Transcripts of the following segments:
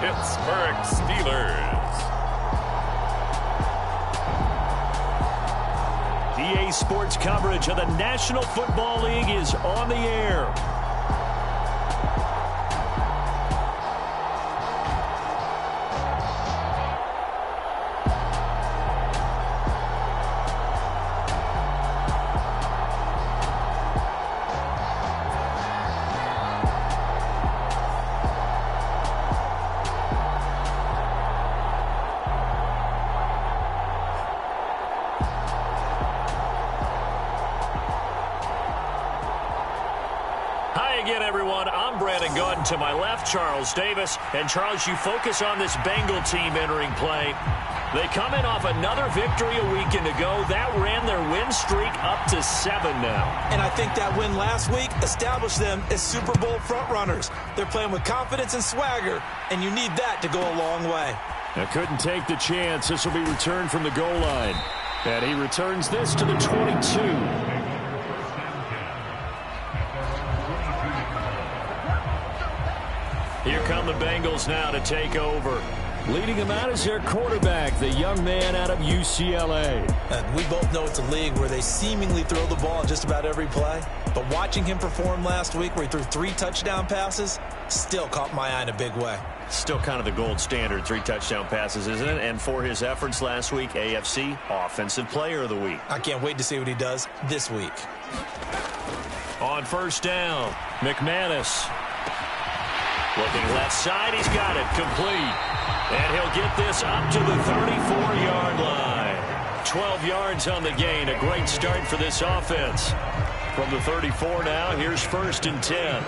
Pittsburgh Steelers. EA Sports coverage of the National Football League is on the air. To my left, Charles Davis. And Charles, you focus on this Bengal team entering play. They come in off another victory a weekend ago. That ran their win streak up to 7 now. And I think that win last week established them as Super Bowl frontrunners. They're playing with confidence and swagger, and you need that to go a long way. Now couldn't take the chance. This will be returned from the goal line. And he returns this to the 22. Here come the Bengals now to take over. Leading them out is their quarterback, the young man out of UCLA. And we both know it's a league where they seemingly throw the ball just about every play. But watching him perform last week where he threw 3 touchdown passes still caught my eye in a big way. Still kind of the gold standard, 3 touchdown passes, isn't it? And for his efforts last week, AFC Offensive Player of the Week. I can't wait to see what he does this week. On first down, McManus. Looking left side, he's got it, complete. And he'll get this up to the 34-yard line. 12 yards on the gain, a great start for this offense. From the 34 now, here's 1st and 10.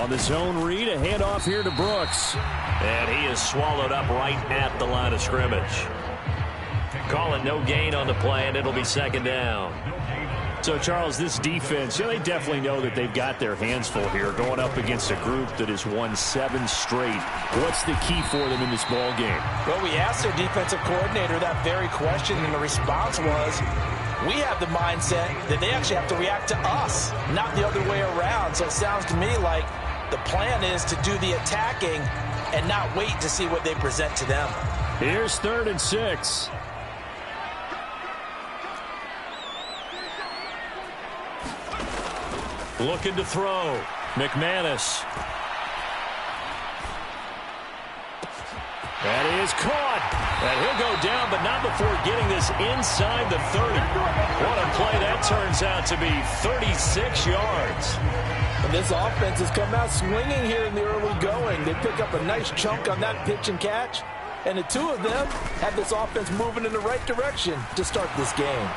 On the zone read, a handoff here to Brooks. And he is swallowed up right at the line of scrimmage. Call it no gain on the play, and it'll be 2nd down. So, Charles, this defense, they definitely know that they've got their hands full here going up against a group that has won 7 straight. What's the key for them in this ball game? Well, we asked their defensive coordinator that very question, and the response was, we have the mindset that they actually have to react to us, not the other way around. So it sounds to me like the plan is to do the attacking and not wait to see what they present to them. Here's 3rd and 6. Looking to throw. McManus. That is caught. And he'll go down, but not before getting this inside the 30. What a play that turns out to be, 36 yards. And this offense has come out swinging here in the early going. They pick up a nice chunk on that pitch and catch. And the two of them have this offense moving in the right direction to start this game.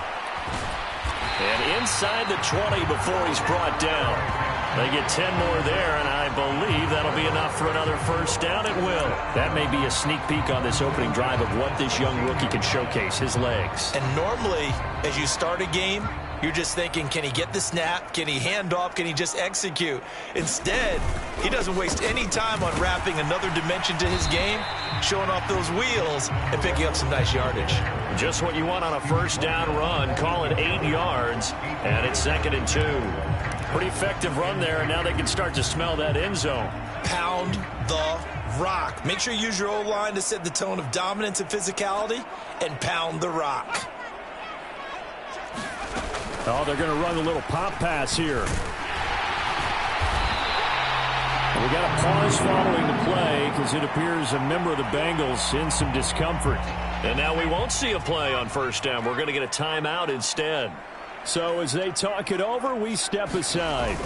And inside the 20 before he's brought down. They get 10 more there, and I believe that'll be enough for another 1st down. It will. That may be a sneak peek on this opening drive of what this young rookie can showcase, his legs. And normally, as you start a game, you're just thinking, can he get the snap? Can he hand off? Can he just execute? Instead, he doesn't waste any time on wrapping another dimension to his game, showing off those wheels, and picking up some nice yardage. Just what you want on a 1st down run. Call it 8 yards, and it's 2nd and 2. Pretty effective run there, and now they can start to smell that end zone. Pound the rock. Make sure you use your O-line to set the tone of dominance and physicality, and pound the rock. Oh, they're going to run a little pop pass here. We got a pause following the play because it appears a member of the Bengals in some discomfort. And now we won't see a play on 1st down. We're going to get a timeout instead. So as they talk it over, we step aside.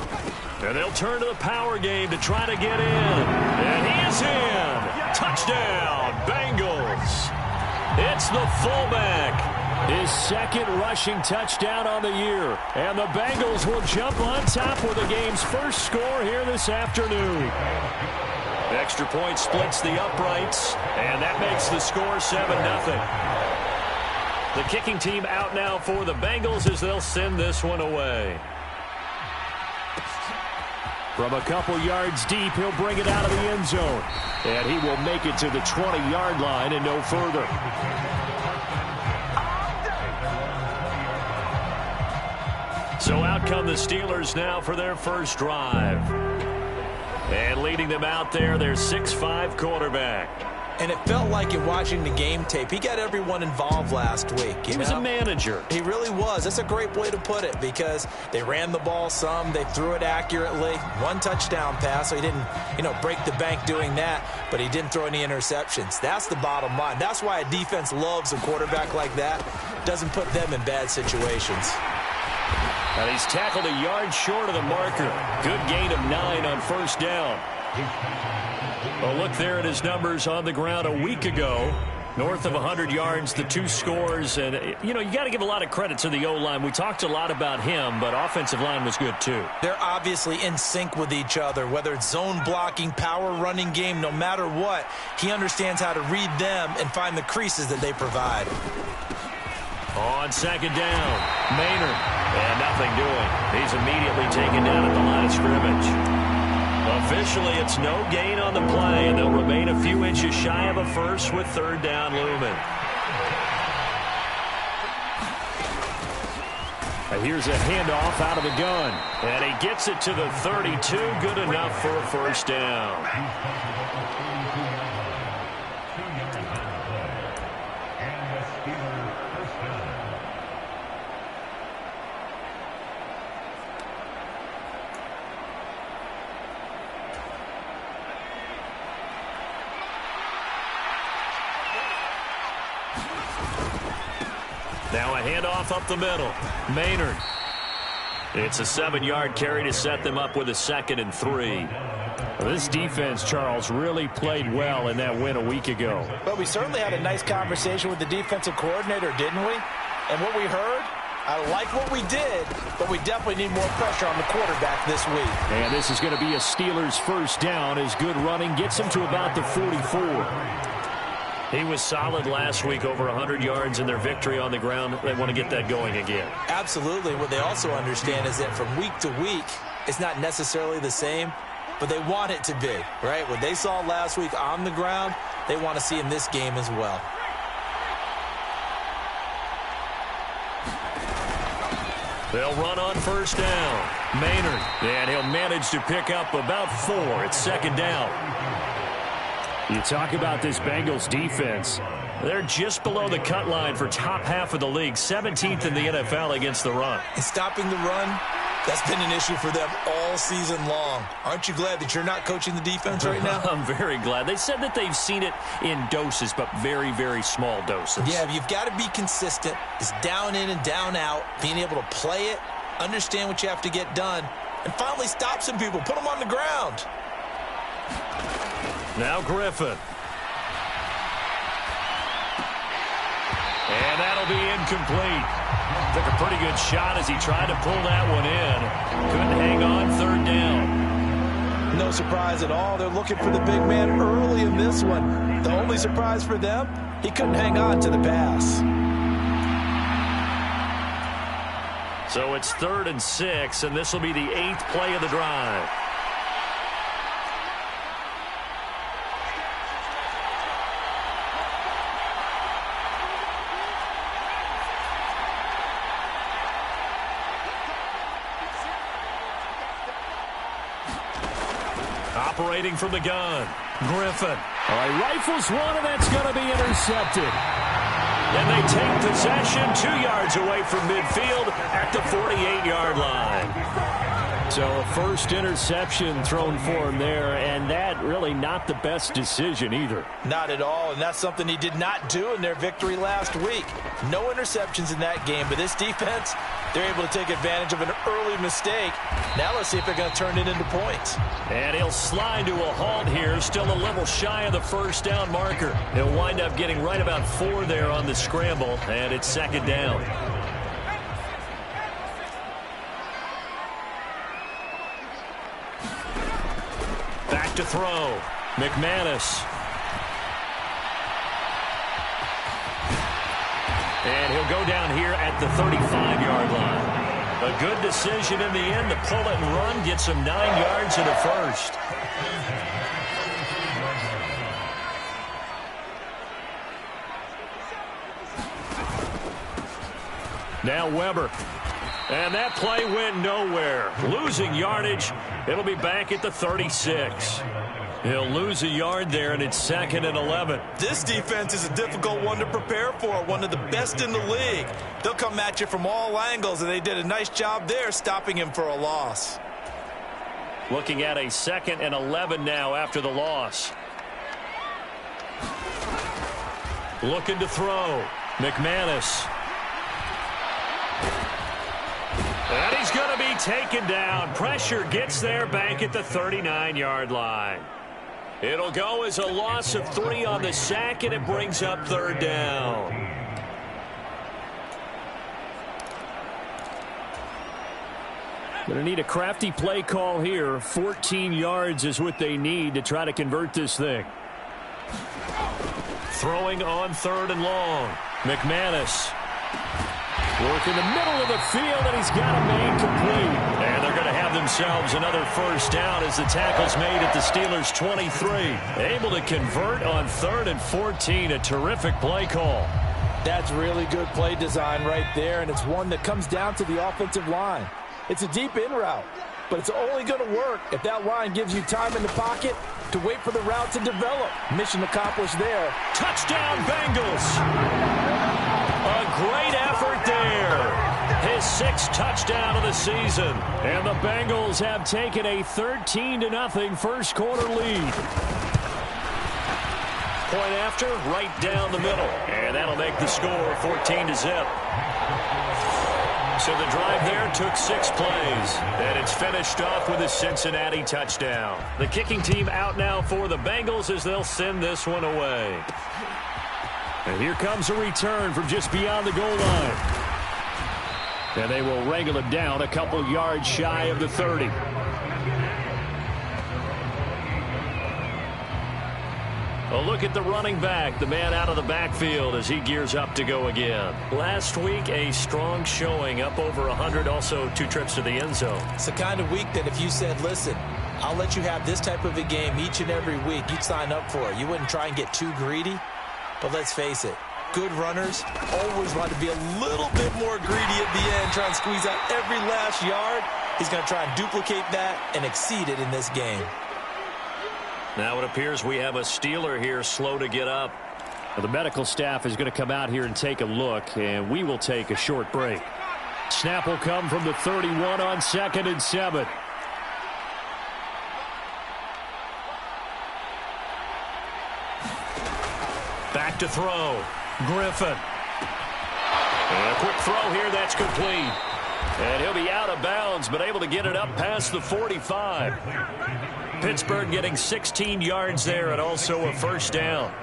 And they'll turn to the power game to try to get in. And he is in. Touchdown, Bengals. It's the fullback. His 2nd rushing touchdown on the year. And the Bengals will jump on top with the game's first score here this afternoon. Extra point splits the uprights, and that makes the score 7-0. The kicking team out now for the Bengals as they'll send this one away. From a couple yards deep, he'll bring it out of the end zone. And he will make it to the 20-yard line and no further. So out come the Steelers now for their first drive. And leading them out there, their 6'5" quarterback. And it felt like in watching the game tape, he got everyone involved last week. He was a manager. He really was. That's a great way to put it because they ran the ball some. They threw it accurately. One touchdown pass, so he didn't, break the bank doing that, but he didn't throw any interceptions. That's the bottom line. That's why a defense loves a quarterback like that. Doesn't put them in bad situations. And he's tackled a yard short of the marker. Good gain of 9 on first down. A look there at his numbers on the ground a week ago. North of 100 yards, the 2 scores. And, you got to give a lot of credit to the O-line. We talked a lot about him, but offensive line was good, too. They're obviously in sync with each other, whether it's zone blocking, power running game, no matter what. He understands how to read them and find the creases that they provide. On second down, Maynard. And nothing doing. He's immediately taken down at the line of scrimmage. Officially, it's no gain on the play, and they'll remain a few inches shy of a first with third down looming. Here's a handoff out of the gun, and he gets it to the 32. Good enough for a first down. Now a handoff up the middle. Maynard. It's a 7-yard carry to set them up with a 2nd and 3. Well, this defense, Charles, really played well in that win a week ago. But we certainly had a nice conversation with the defensive coordinator, didn't we? And what we heard, I like what we did, but we definitely need more pressure on the quarterback this week. And this is going to be a Steelers first down as good running gets him to about the 44. He was solid last week, over 100 yards in their victory on the ground. They want to get that going again. Absolutely. What they also understand is that from week to week, it's not necessarily the same, but they want it to be, right? What they saw last week on the ground, they want to see in this game as well. They'll run on first down. Maynard, and he'll manage to pick up about 4. It's second down. You talk about this Bengals defense. They're just below the cut line for top half of the league, 17th in the NFL against the run. And stopping the run, that's been an issue for them all season long. Aren't you glad that you're not coaching the defense right now? I'm very glad. They said that they've seen it in doses, but very, very small doses. Yeah, you've got to be consistent. It's down in and down out, being able to play it, understand what you have to get done, and finally stop some people, put them on the ground. Now Griffin. And that'll be incomplete. Took a pretty good shot as he tried to pull that one in. Couldn't hang on third down. No surprise at all. They're looking for the big man early in this one. The only surprise for them, he couldn't hang on to the pass. So it's 3rd and 6, and this will be the 8th play of the drive. Operating from the gun, Griffin. All right, rifles one, and that's going to be intercepted. And they take possession 2 yards away from midfield at the 48-yard line. So a first interception thrown for him there, and that really not the best decision either. Not at all, and that's something he did not do in their victory last week. No interceptions in that game, but this defense, they're able to take advantage of an early mistake. Now let's see if they're going to turn it into points. And he'll slide to a halt here, still a little shy of the first down marker. He'll wind up getting right about 4 there on the scramble, and it's second down. Back to throw. McManus. And he'll go down here at the 35-yard line. A good decision in the end to pull it and run, gets him 9 yards and a first. Now Weber. And that play went nowhere. Losing yardage. It'll be back at the 36. He'll lose a yard there, and it's 2nd and 11. This defense is a difficult one to prepare for, one of the best in the league. They'll come at you from all angles, and they did a nice job there stopping him for a loss. Looking at a 2nd and 11 now after the loss. Looking to throw. McManus. And he's going to be taken down. Pressure gets there back at the 39-yard line. It'll go as a loss of 3 on the sack, and it brings up 3rd down. Going to need a crafty play call here. 14 yards is what they need to try to convert this thing. Throwing on 3rd and long. McManus. Work in the middle of the field, and he's got a main complete. And they're going to have themselves another 1st down as the tackle's made at the Steelers' 23. Able to convert on 3rd and 14. A terrific play call. That's really good play design right there, and it's one that comes down to the offensive line. It's a deep in route, but it's only going to work if that line gives you time in the pocket to wait for the route to develop. Mission accomplished there. Touchdown, Bengals! A great effort there. His 6th touchdown of the season. And the Bengals have taken a 13-0 first quarter lead. Point after, right down the middle. And that'll make the score 14-0. So the drive there took 6 plays. And it's finished off with a Cincinnati touchdown. The kicking team out now for the Bengals as they'll send this one away. And here comes a return from just beyond the goal line. And they will wrangle it down a couple yards shy of the 30. A look at the running back, the man out of the backfield as he gears up to go again. Last week, a strong showing, up over 100, also 2 trips to the end zone. It's the kind of week that if you said, listen, I'll let you have this type of a game each and every week, you'd sign up for it. You wouldn't try and get too greedy. But let's face it, good runners always want to be a little bit more greedy at the end, try and squeeze out every last yard. He's going to try and duplicate that and exceed it in this game. Now it appears we have a Steeler here slow to get up. Well, the medical staff is going to come out here and take a look, and we will take a short break. Snap will come from the 31 on 2nd and 7. Back to throw. Griffin. And a quick throw here. That's complete. And he'll be out of bounds, but able to get it up past the 45. Pittsburgh getting 16 yards there and also a 1st down.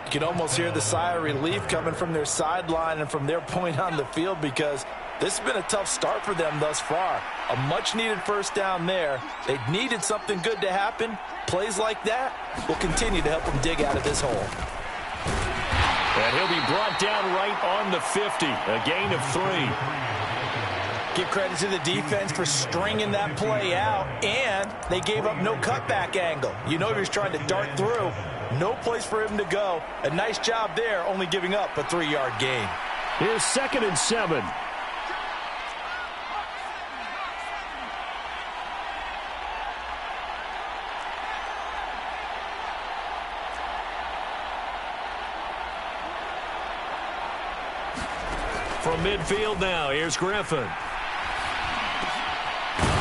You can almost hear the sigh of relief coming from their sideline and from their point on the field because this has been a tough start for them thus far. A much-needed 1st down there. They needed something good to happen. Plays like that will continue to help them dig out of this hole. And he'll be brought down right on the 50. A gain of 3. Give credit to the defense for stringing that play out, and they gave up no cutback angle. You know he was trying to dart through. No place for him to go. A nice job there, only giving up a 3-yard gain. Here's 2nd and 7. From midfield now, here's Griffin.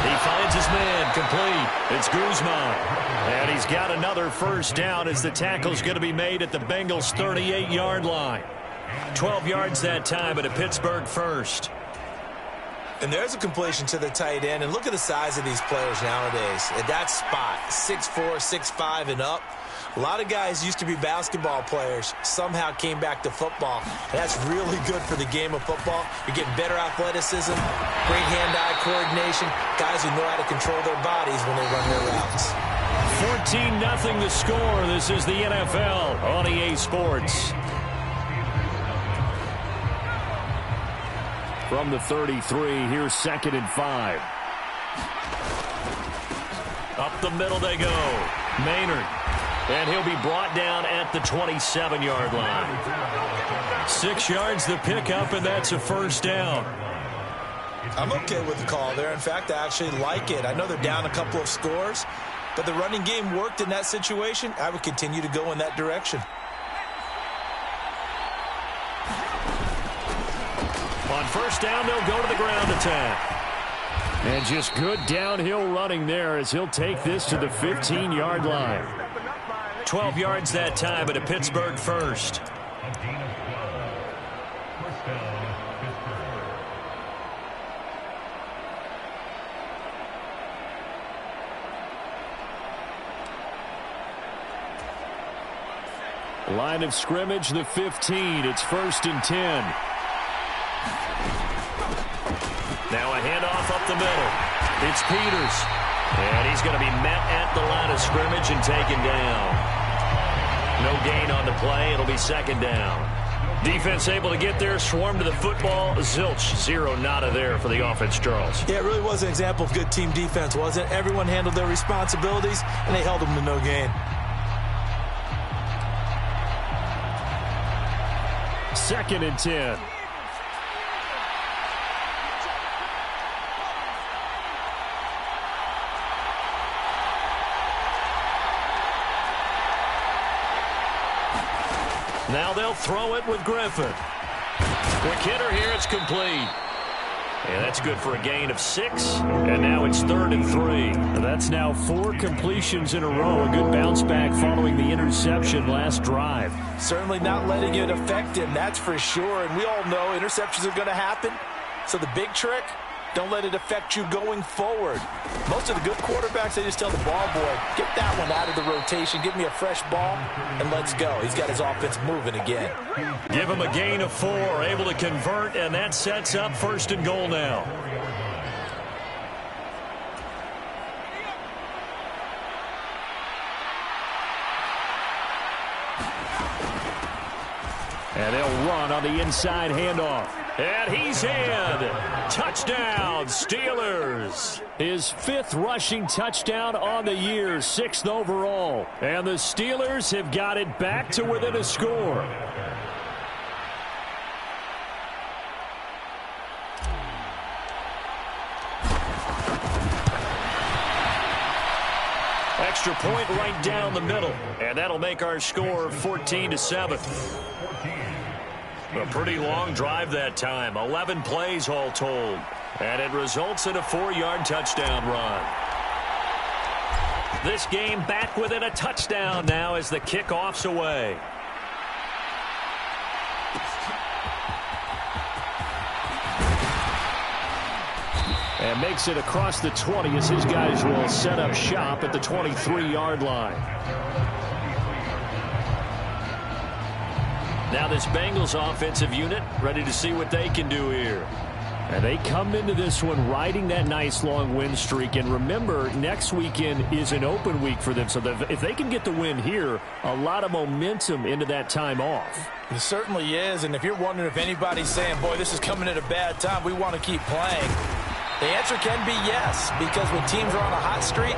He finds his man, complete. It's Guzman. And he's got another 1st down as the tackle's going to be made at the Bengals' 38-yard line. 12 yards that time, but a Pittsburgh 1st. And there's a completion to the tight end. And look at the size of these players nowadays. At that spot, 6'4", 6'5", and up. A lot of guys used to be basketball players, somehow came back to football. And that's really good for the game of football. You're getting better athleticism, great hand-eye coordination, guys who know how to control their bodies when they run their routes. 14-0 the score. This is the NFL on EA Sports. From the 33, here's 2nd and 5. Up the middle they go. Maynard. And he'll be brought down at the 27-yard line. 6 yards the pickup, and that's a 1st down. I'm okay with the call there. In fact, I actually like it. I know they're down a couple of scores, but the running game worked in that situation. I would continue to go in that direction. On first down, they'll go to the ground attack. And just good downhill running there as he'll take this to the 15-yard line. 12 yards that time at a Pittsburgh first. Line of scrimmage, the 15. It's 1st and 10. Now a handoff up the middle. It's Peters. And he's going to be met at the line of scrimmage and taken down. No gain on the play. It'll be 2nd down. Defense able to get there, swarm to the football. Zilch, 0 nada there for the offense, Charles. Yeah, it really was an example of good team defense, wasn't it? Everyone handled their responsibilities, and they held them to no gain. 2nd and 10. Now they'll throw it with Griffin. Quick hitter here, it's complete. And that's good for a gain of 6. And now it's 3rd and 3. That's now 4 completions in a row. A good bounce back following the interception last drive. Certainly not letting it affect him, that's for sure. And we all know interceptions are going to happen. So the big trick, don't let it affect you going forward. Most of the good quarterbacks, they just tell the ball boy, get that one out of the rotation, give me a fresh ball, and let's go. He's got his offense moving again. Give him a gain of 4, able to convert, and that sets up 1st and goal now. And they'll run on the inside handoff. And he's in. Touchdown, Steelers. His 5th rushing touchdown on the year, 6th overall. And the Steelers have got it back to within a score. Extra point right down the middle. And that'll make our score 14-7. A pretty long drive that time. 11 plays all told. And it results in a 4-yard touchdown run. This game back within a touchdown now as the kickoff's away. And makes it across the 20 as his guys will set up shop at the 23-yard line. Now this Bengals offensive unit ready to see what they can do here. And they come into this one riding that nice long win streak. And remember, next weekend is an open week for them. So if they can get the win here, a lot of momentum into that time off. It certainly is. And if you're wondering if anybody's saying, boy, this is coming at a bad time, we want to keep playing, the answer can be yes. Because when teams are on a hot streak,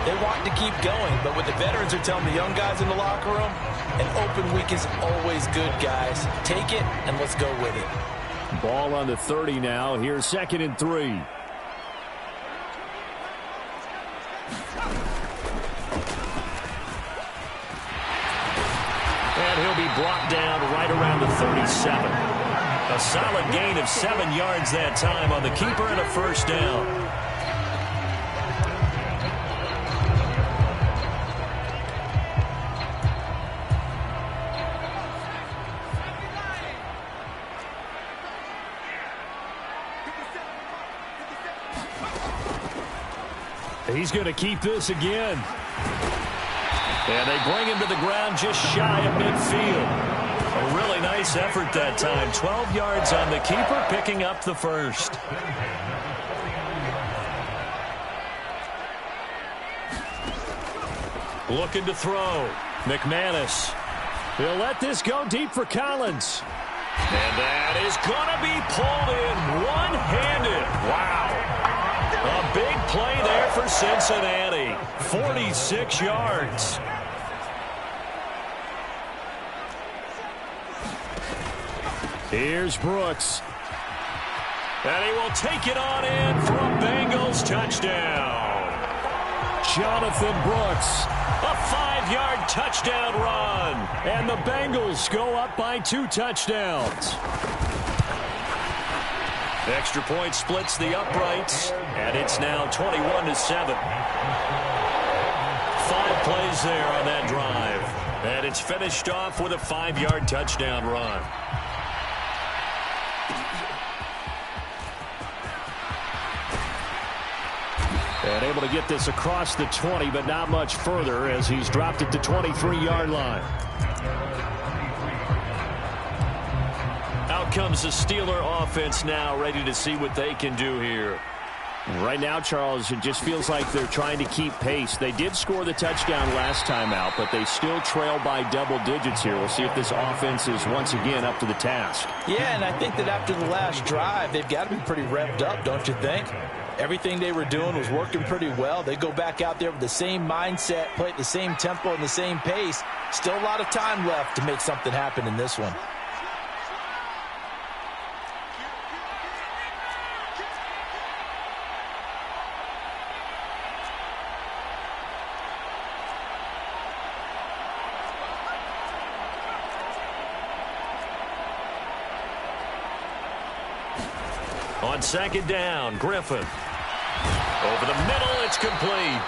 they want to keep going. But what the veterans are telling the young guys in the locker room, an open week is always good, guys. Take it, and let's go with it. Ball on the 30 now. Here's 2nd and 3. And he'll be brought down right around the 37. A solid gain of 7 yards that time on the keeper and a 1st down. He's going to keep this again. And they bring him to the ground just shy of midfield. A really nice effort that time. 12 yards on the keeper, picking up the 1st. Looking to throw. McManus. He'll let this go deep for Collins. And that is going to be pulled in one-handed. Wow. A big play there for Cincinnati. 46 yards. Here's Brooks. And he will take it on in for a Bengals touchdown. Jonathan Brooks. A 5-yard touchdown run. And the Bengals go up by 2 touchdowns. Extra point splits the uprights, and it's now 21-7. 5 plays there on that drive. And it's finished off with a 5-yard touchdown run. And able to get this across the 20, but not much further as he's dropped it to 23-yard line. Out comes the Steeler offense now, ready to see what they can do here. Right now, Charles, it just feels like they're trying to keep pace. They did score the touchdown last time out, but they still trail by double digits here. We'll see if this offense is once again up to the task. Yeah, and I think that after the last drive, they've got to be pretty revved up, don't you think? Everything they were doing was working pretty well. They go back out there with the same mindset, play at the same tempo and the same pace. Still a lot of time left to make something happen in this one. On second down, Griffin. Over the middle, it's complete.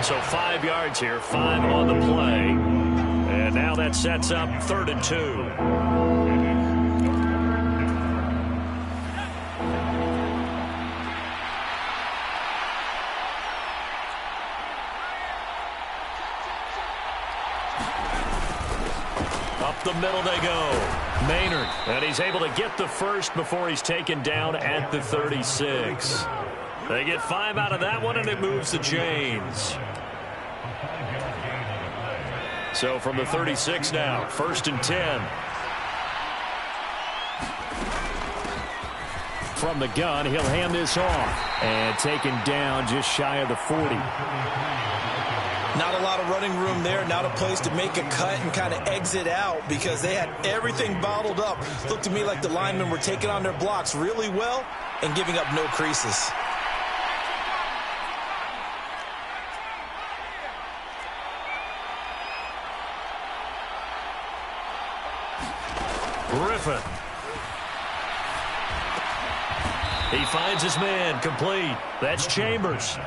So 5 yards here, 5 on the play. And now that sets up 3rd and 2. Up the middle they go. Maynard, and he's able to get the first before he's taken down at the 36. They get 5 out of that one, and it moves the chains. So from the 36 now, 1st and 10. From the gun, he'll hand this off. And taken down just shy of the 40. Not a lot of running room there. Not a place to make a cut and kind of exit out because they had everything bottled up. Looked to me like the linemen were taking on their blocks really well and giving up no creases. Griffin. He finds his man, complete. That's Chambers.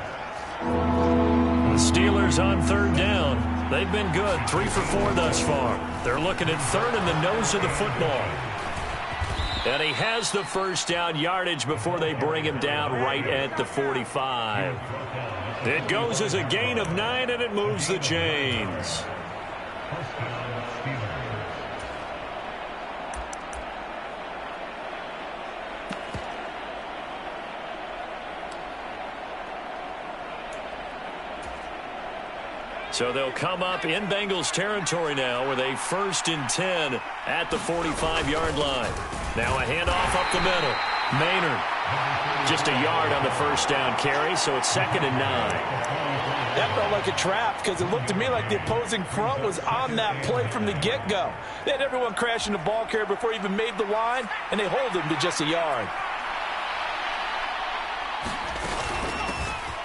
The Steelers on 3rd down. They've been good, 3 for 4 thus far. They're looking at 3rd in the nose of the football. And he has the first down yardage before they bring him down right at the 45. It goes as a gain of 9, and it moves the chains. So they'll come up in Bengals territory now with a 1st and 10 at the 45-yard line. Now a handoff up the middle. Maynard just a yard on the first down carry, so it's 2nd and 9. That felt like a trap because it looked to me like the opposing front was on that play from the get-go. They had everyone crashing the ball carrier before he even made the line, and they hold him to just a yard.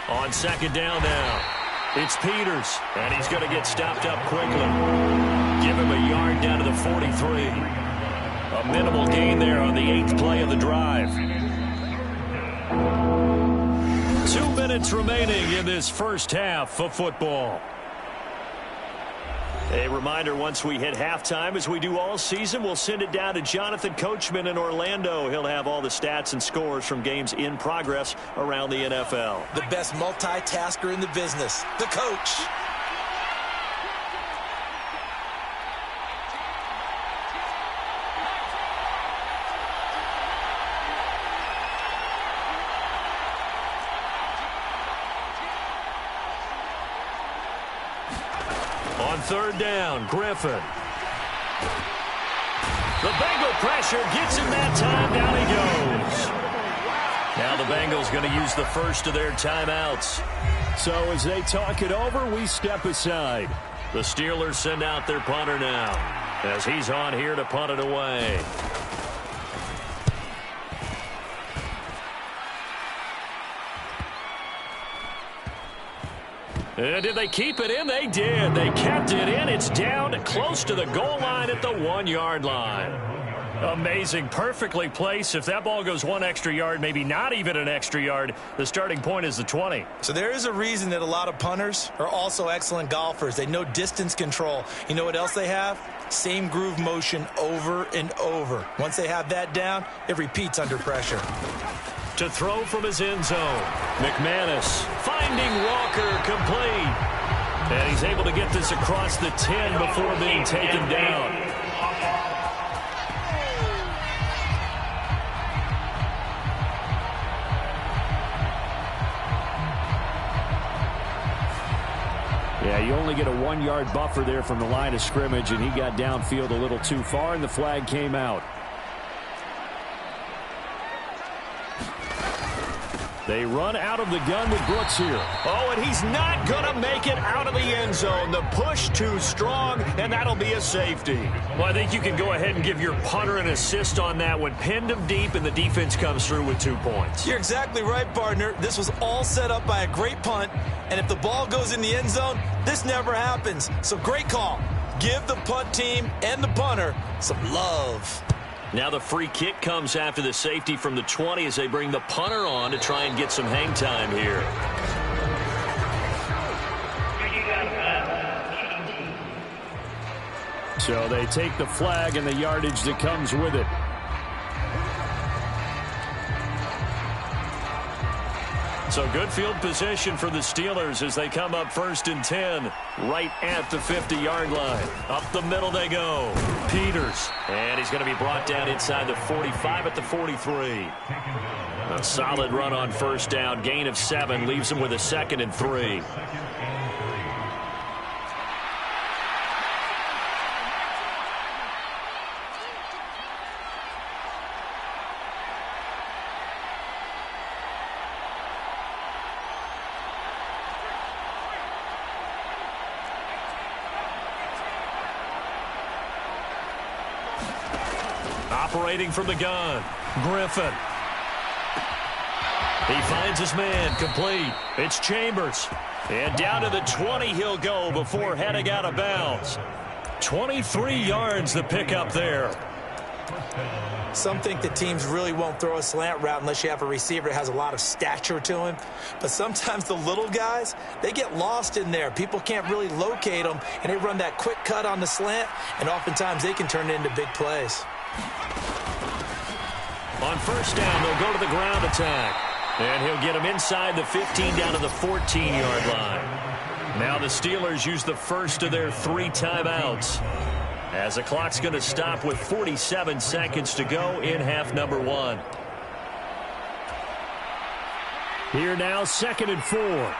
On 2nd down now. It's Peters, and he's going to get stopped up quickly. Give him a yard down to the 43. A minimal gain there on the 8th play of the drive. 2 minutes remaining in this first half of football. A reminder, once we hit halftime, as we do all season, we'll send it down to Jonathan Coachman in Orlando. He'll have all the stats and scores from games in progress around the NFL. The best multitasker in the business, the coach. On 3rd down, Griffin. The Bengal pressure gets him that time. Down he goes. Now the Bengals going to use the first of their timeouts. So as they talk it over, we step aside. The Steelers send out their punter now as he's on here to punt it away. Did they keep it in? They did. They kept it in. It's down close to the goal line at the 1-yard line. Amazing. Perfectly placed. If that ball goes 1 extra yard, maybe not even an extra yard, the starting point is the 20. So there is a reason that a lot of punters are also excellent golfers. They know distance control. You know what else they have? Same groove motion over and over. Once they have that down, it repeats under pressure. To throw from his end zone. McManus finding Walker complete. And he's able to get this across the 10 before being taken down. Yeah, you only get a 1-yard buffer there from the line of scrimmage, and he got downfield a little too far, and the flag came out. They run out of the gun with Brooks here. Oh, and he's not going to make it out of the end zone. The push too strong, and that'll be a safety. Well, I think you can go ahead and give your punter an assist on that one. Pinned him deep, and the defense comes through with 2 points. You're exactly right, partner. This was all set up by a great punt, and if the ball goes in the end zone, this never happens. So great call. Give the punt team and the punter some love. Now the free kick comes after the safety from the 20 as they bring the punter on to try and get some hang time here. So they take the flag and the yardage that comes with it. So good field position for the Steelers as they come up 1st and 10 right at the 50-yard line. Up the middle they go. Peters. And he's going to be brought down inside the 45 at the 43. A solid run on 1st down. Gain of 7 leaves him with a 2nd and 3. Operating from the gun, Griffin. He finds his man, complete. It's Chambers. And down to the 20 he'll go before heading out of bounds. 23 yards the pickup there. Some think that teams really won't throw a slant route unless you have a receiver that has a lot of stature to him. But sometimes the little guys, they get lost in there. People can't really locate them, and they run that quick cut on the slant, and oftentimes they can turn it into big plays. On 1st down, they'll go to the ground attack. And he'll get him inside the 15 down to the 14-yard line. Now the Steelers use the first of their 3 timeouts, as the clock's going to stop with 47 seconds to go in half number 1. Here now, 2nd and 4.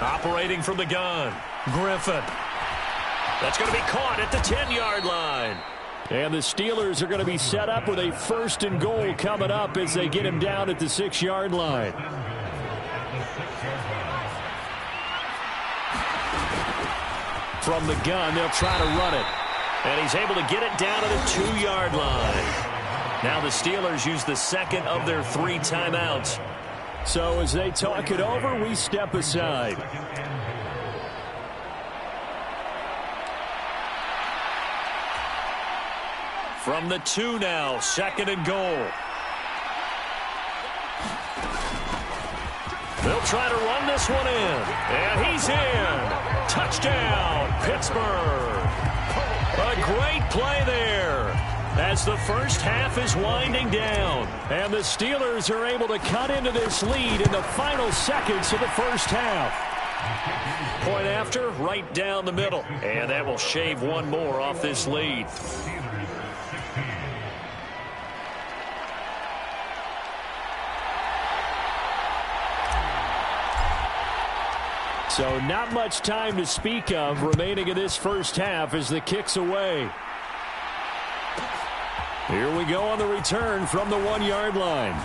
Operating from the gun, Griffin. That's going to be caught at the 10-yard line. And the Steelers are going to be set up with a 1st and goal coming up as they get him down at the 6-yard line. From the gun, they'll try to run it. And he's able to get it down to the 2-yard line. Now the Steelers use the 2nd of their 3 timeouts. So as they talk it over, we step aside. From the 2 now, 2nd and goal. They'll try to run this one in. And he's in. Touchdown, Pittsburgh. A great play there, as the first half is winding down. And the Steelers are able to cut into this lead in the final seconds of the first half. Point after, right down the middle. And that will shave 1 more off this lead. So not much time to speak of remaining in this first half as the kick's away. Here we go on the return from the 1-yard line.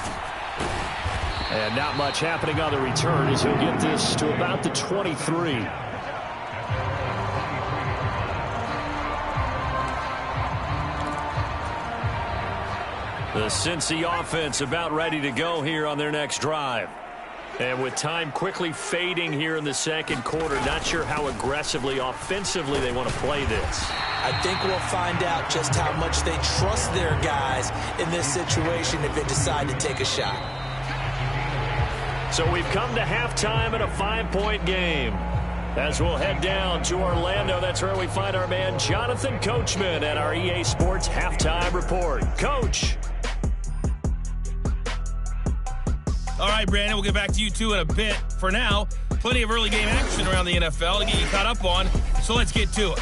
And not much happening on the return as he'll get this to about the 23. The Cincy offense about ready to go here on their next drive. And with time quickly fading here in the second quarter, not sure how aggressively, offensively they want to play this. I think we'll find out just how much they trust their guys in this situation if they decide to take a shot. So we've come to halftime in a 5-point game. As we'll head down to Orlando, that's where we find our man Jonathan Coachman at our EA Sports Halftime Report. Coach. All right, Brandon, we'll get back to you, too, in a bit. For now, plenty of early game action around the NFL to get you caught up on, so let's get to it.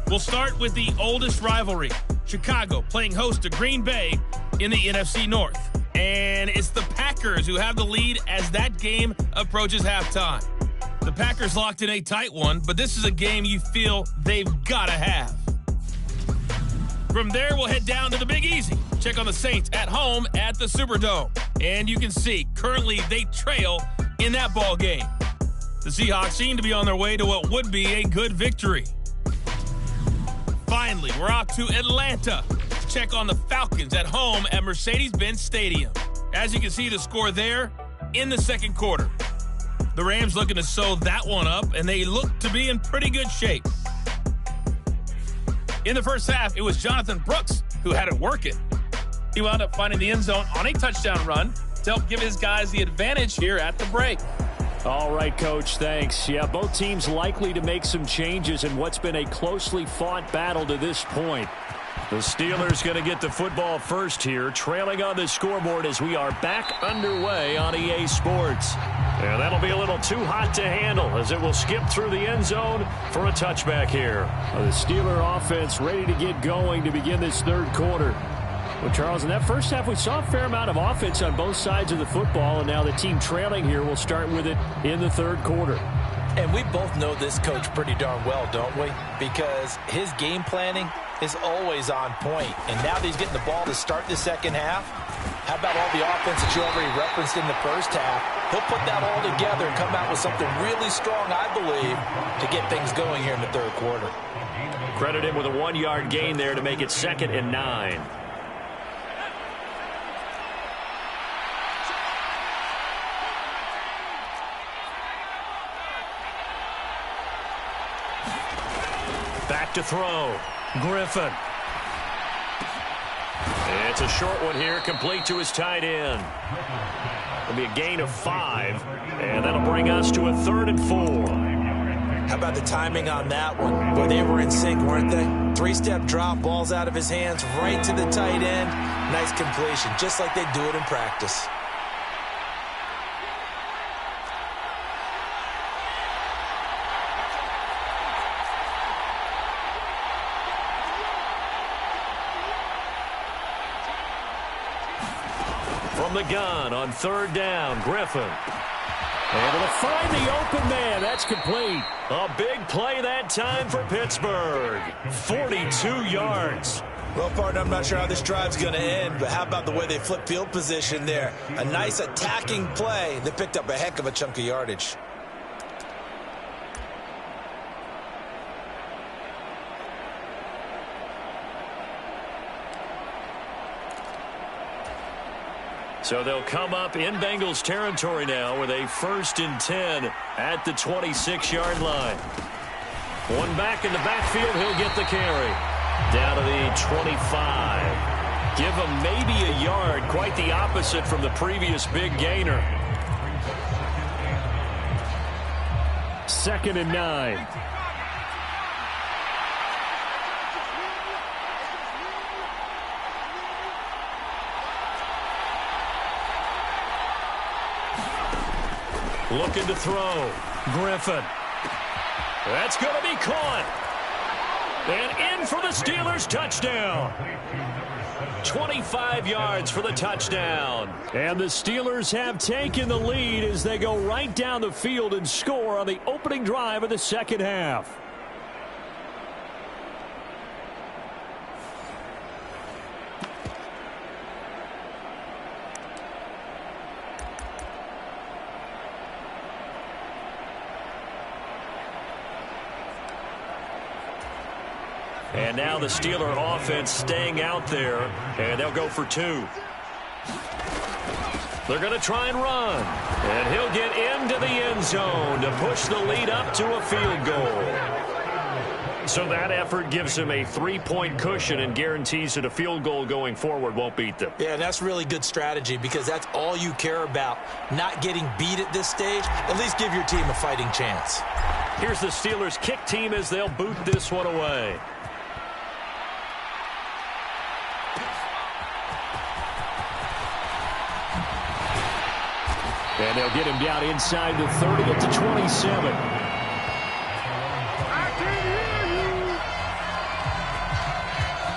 We'll start with the oldest rivalry, Chicago playing host to Green Bay in the NFC North. And it's the Packers who have the lead as that game approaches halftime. The Packers locked in a tight one, but this is a game you feel they've got to have. From there, we'll head down to the Big Easy. Check on the Saints at home at the Superdome. And you can see, currently, they trail in that ball game. The Seahawks seem to be on their way to what would be a good victory. Finally, we're off to Atlanta to check on the Falcons at home at Mercedes-Benz Stadium. As you can see, the score there in the second quarter. The Rams looking to sew that one up, and they look to be in pretty good shape. In the first half, it was Jonathan Brooks who had it working. He wound up finding the end zone on a touchdown run to help give his guys the advantage here at the break. All right, Coach, thanks. Yeah, both teams likely to make some changes in what's been a closely fought battle to this point. The Steelers going to get the football first here, trailing on the scoreboard as we are back underway on EA Sports. And that'll be a little too hot to handle as it will skip through the end zone for a touchback here. The Steeler offense ready to get going to begin this third quarter. Well, Charles, in that first half, we saw a fair amount of offense on both sides of the football, and now the team trailing here will start with it in the third quarter. And we both know this coach pretty darn well, don't we? Because his game planning is always on point. And now that he's getting the ball to start the second half, how about all the offense that you already referenced in the first half? He'll put that all together and come out with something really strong, I believe, to get things going here in the third quarter. Credit him with a 1-yard gain there to make it 2nd and 9. Back to throw. Griffin. It's a short one here, complete to his tight end. It'll be a gain of 5, and that'll bring us to a 3rd and 4. How about the timing on that one? Boy, they were in sync, weren't they? 3-step drop, balls out of his hands, right to the tight end. Nice completion, just like they do it in practice. From the gun on 3rd down, Griffin. Able to find the open man. That's complete. A big play that time for Pittsburgh. 42 yards. Well, partner, I'm not sure how this drive's going to end, but how about the way they flip field position there? A nice attacking play that picked up a heck of a chunk of yardage. So they'll come up in Bengals territory now with a 1st and 10 at the 26-yard line. One back in the backfield, he'll get the carry. Down to the 25. Give him maybe a yard, quite the opposite from the previous big gainer. 2nd and 9. Looking to throw. Griffin. That's going to be caught. And in for the Steelers touchdown. 25 yards for the touchdown. And the Steelers have taken the lead as they go right down the field and score on the opening drive of the second half. And now the Steeler offense staying out there, and they'll go for 2. They're going to try and run, and he'll get into the end zone to push the lead up to a field goal. So that effort gives him a 3-point cushion and guarantees that a field goal going forward won't beat them. Yeah, that's really good strategy because that's all you care about, not getting beat at this stage. At least give your team a fighting chance. Here's the Steelers kick team as they'll boot this one away. And they'll get him down inside the 30 at the 27.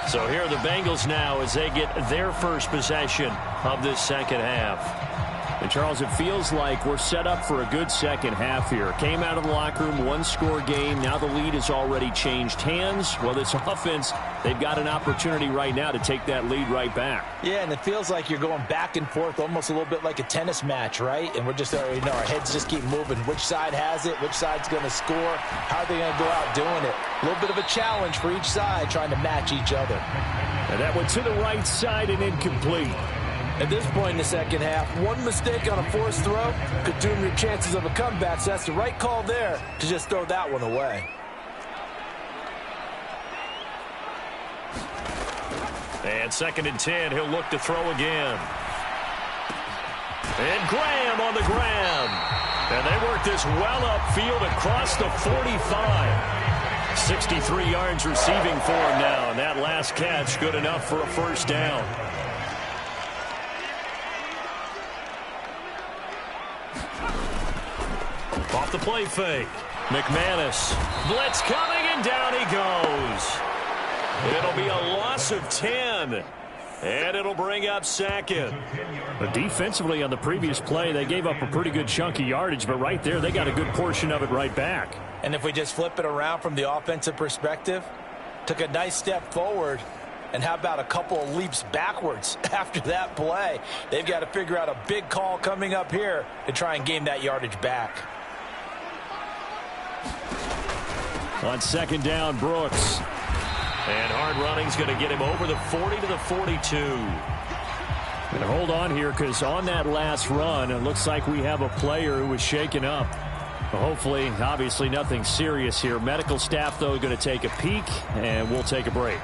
So here are the Bengals now as they get their first possession of this second half. And, Charles, it feels like we're set up for a good second half here. Came out of the locker room, one-score game. Now the lead has already changed hands. Well, this offense, they've got an opportunity right now to take that lead right back. Yeah, and it feels like you're going back and forth almost a little bit like a tennis match, right? And we're just already know our heads just keep moving. Which side has it? Which side's going to score? How are they going to go out doing it? A little bit of a challenge for each side trying to match each other. And that went to the right side and incomplete. At this point in the second half, one mistake on a forced throw could doom your chances of a comeback. So that's the right call there to just throw that one away. And 2nd and 10, he'll look to throw again. And Graham on the ground. And they work this well upfield across the 45. 63 yards receiving for him now. And that last catch good enough for a first down. Off the play fake. McManus. Blitz coming, and down he goes. It'll be a loss of 10. And it'll bring up 2nd. But defensively on the previous play, they gave up a pretty good chunk of yardage. But right there, they got a good portion of it right back. And if we just flip it around from the offensive perspective, took a nice step forward. And how about a couple of leaps backwards after that play? They've got to figure out a big call coming up here to try and gain that yardage back. On 2nd down, Brooks. And hard running's going to get him over the 40 to the 42. And hold on here because on that last run, it looks like we have a player who was shaken up. But hopefully, obviously, nothing serious here. Medical staff, though, going to take a peek, and we'll take a break.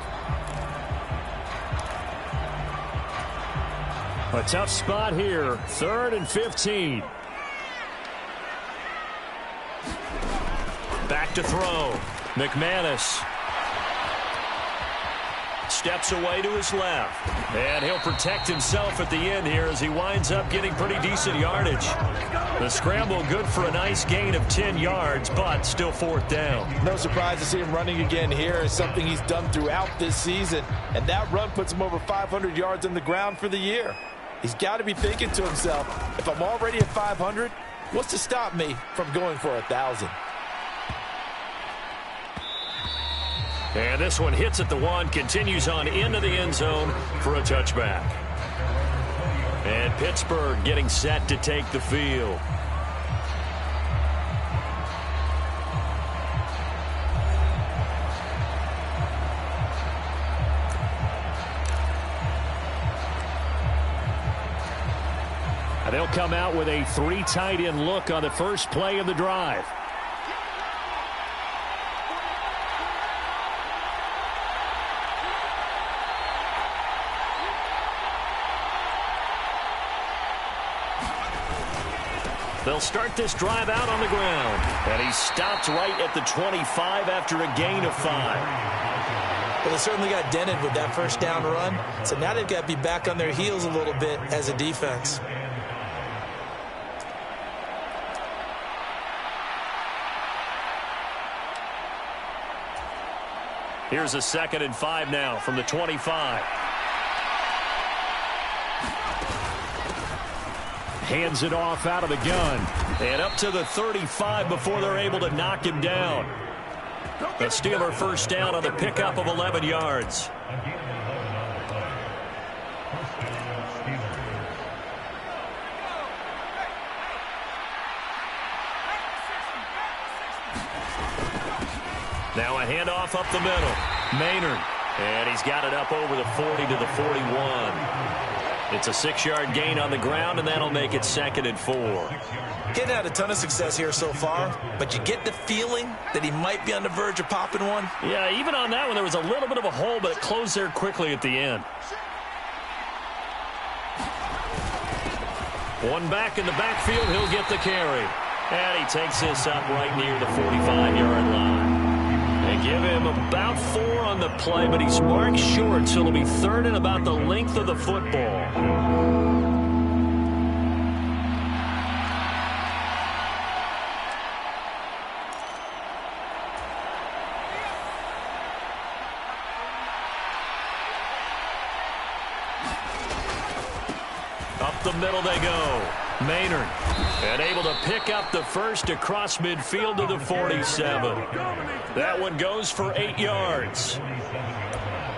A tough spot here. 3rd and 15. Back to throw. McManus steps away to his left. And he'll protect himself at the end here as he winds up getting pretty decent yardage. The scramble good for a nice gain of 10 yards, but still 4th down. No surprise to see him running again here. It's something he's done throughout this season. And that run puts him over 500 yards on the ground for the year. He's got to be thinking to himself, if I'm already at 500, what's to stop me from going for 1,000? And this one hits at the 1, continues on into the end zone for a touchback. And Pittsburgh getting set to take the field. They'll come out with a 3 tight end look on the first play of the drive. They'll start this drive out on the ground. And he stopped right at the 25 after a gain of 5. Well, they certainly got dented with that first down run. So now they've got to be back on their heels a little bit as a defense. Here's a 2nd and 5 now from the 25. Hands it off out of the gun. And up to the 35 before they're able to knock him down. The Steeler first down on the pickup of 11 yards. Now a handoff up the middle. Maynard. And he's got it up over the 40 to the 41. It's a 6-yard gain on the ground, and that'll make it 2nd and 4. Getting had a ton of success here so far, but you get the feeling that he might be on the verge of popping one. Yeah, even on that one, there was a little bit of a hole, but it closed there quickly at the end. One back in the backfield, he'll get the carry. And he takes this up right near the 45-yard line. They give him about 4 on the play, but he's marked short, so it'll be 3rd and about the length of the football. Up the middle they go. Maynard, and able to pick up the first across midfield to the 47. That one goes for 8 yards.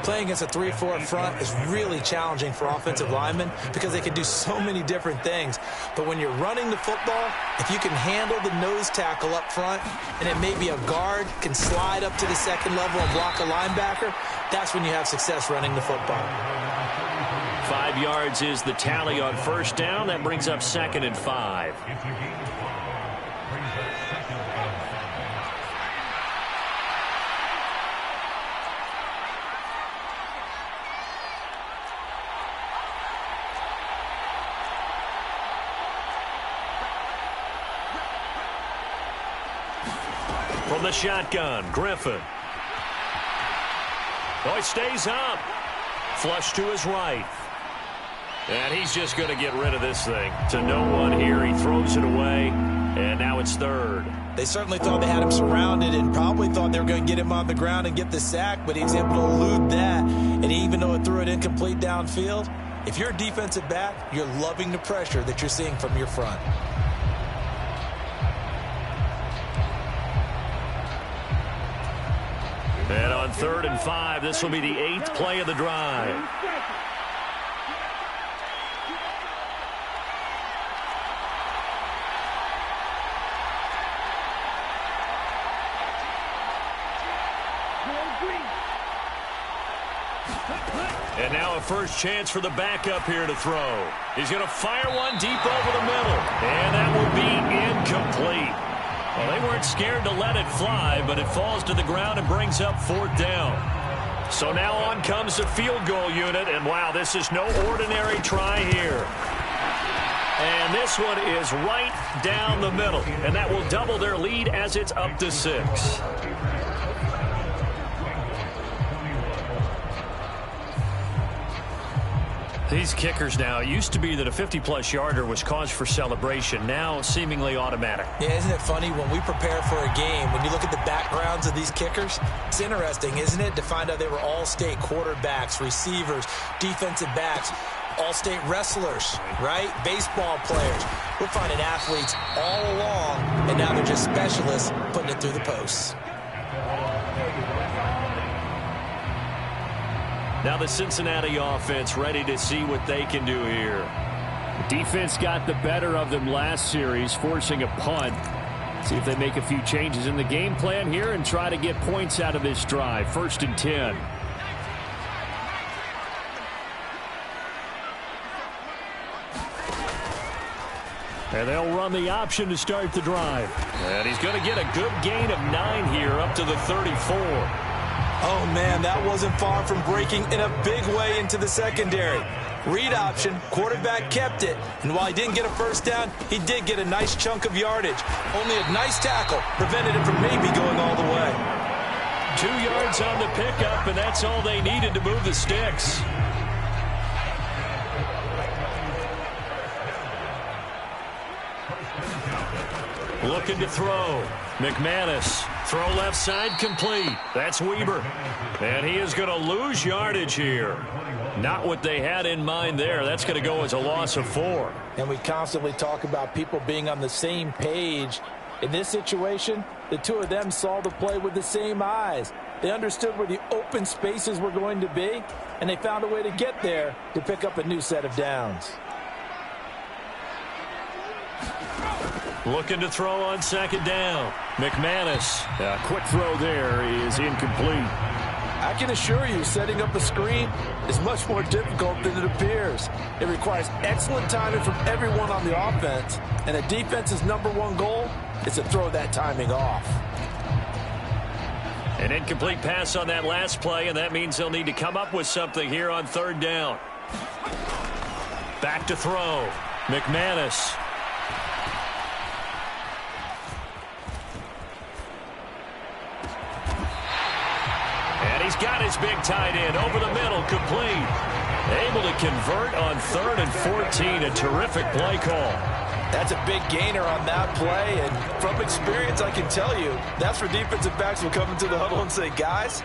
Playing against a 3-4 front is really challenging for offensive linemen because they can do so many different things. But when you're running the football, if you can handle the nose tackle up front, and it may be a guard can slide up to the 2nd level and block a linebacker, that's when you have success running the football. 5 yards is the tally on 1st down. That brings up 2nd and 5. From the shotgun, Griffin. Oh, he stays up. Flush to his right. And he's just going to get rid of this thing. To no one here. He throws it away, and now it's 3rd. They certainly thought they had him surrounded and probably thought they were going to get him on the ground and get the sack, but he was able to elude that. And even though it threw it incomplete downfield, if you're a defensive back, you're loving the pressure that you're seeing from your front. And on 3rd and 5, this will be the 8th play of the drive. And now a first chance for the backup here to throw. He's going to fire one deep over the middle. And that will be incomplete. Well, they weren't scared to let it fly, but it falls to the ground and brings up 4th down. So now on comes the field goal unit. And, wow, this is no ordinary try here. And this one is right down the middle. And that will double their lead as it's up to 6. These kickers now, it used to be that a 50-plus yarder was cause for celebration. Now, seemingly automatic. Yeah, isn't it funny? When we prepare for a game, when you look at the backgrounds of these kickers, it's interesting, isn't it, to find out they were all-state quarterbacks, receivers, defensive backs, all-state wrestlers, right? Baseball players. We're finding athletes all along, and now they're just specialists putting it through the posts. Now the Cincinnati offense ready to see what they can do here. The defense got the better of them last series, forcing a punt. See if they make a few changes in the game plan here and try to get points out of this drive. 1st and 10. And they'll run the option to start the drive. And he's going to get a good gain of 9 here up to the 34. Oh, man, that wasn't far from breaking in a big way into the secondary. Read option, quarterback kept it, and while he didn't get a first down, he did get a nice chunk of yardage. Only a nice tackle prevented him from maybe going all the way. 2 yards on the pickup, and that's all they needed to move the sticks. Looking to throw. McManus. Throw left side complete. That's Weber. And he is going to lose yardage here. Not what they had in mind there. That's going to go as a loss of 4. And we constantly talk about people being on the same page. In this situation, the two of them saw the play with the same eyes. They understood where the open spaces were going to be, and they found a way to get there to pick up a new set of downs. Looking to throw on 2nd down. McManus. A quick throw there is incomplete. I can assure you, setting up a screen is much more difficult than it appears. It requires excellent timing from everyone on the offense, and a defense's #1 goal is to throw that timing off. An incomplete pass on that last play, and that means they'll need to come up with something here on 3rd down. Back to throw. McManus. And he's got his big tight end over the middle, complete. Able to convert on 3rd and 14. A terrific play call. That's a big gainer on that play, and from experience, I can tell you, that's where defensive backs will come into the huddle and say, guys,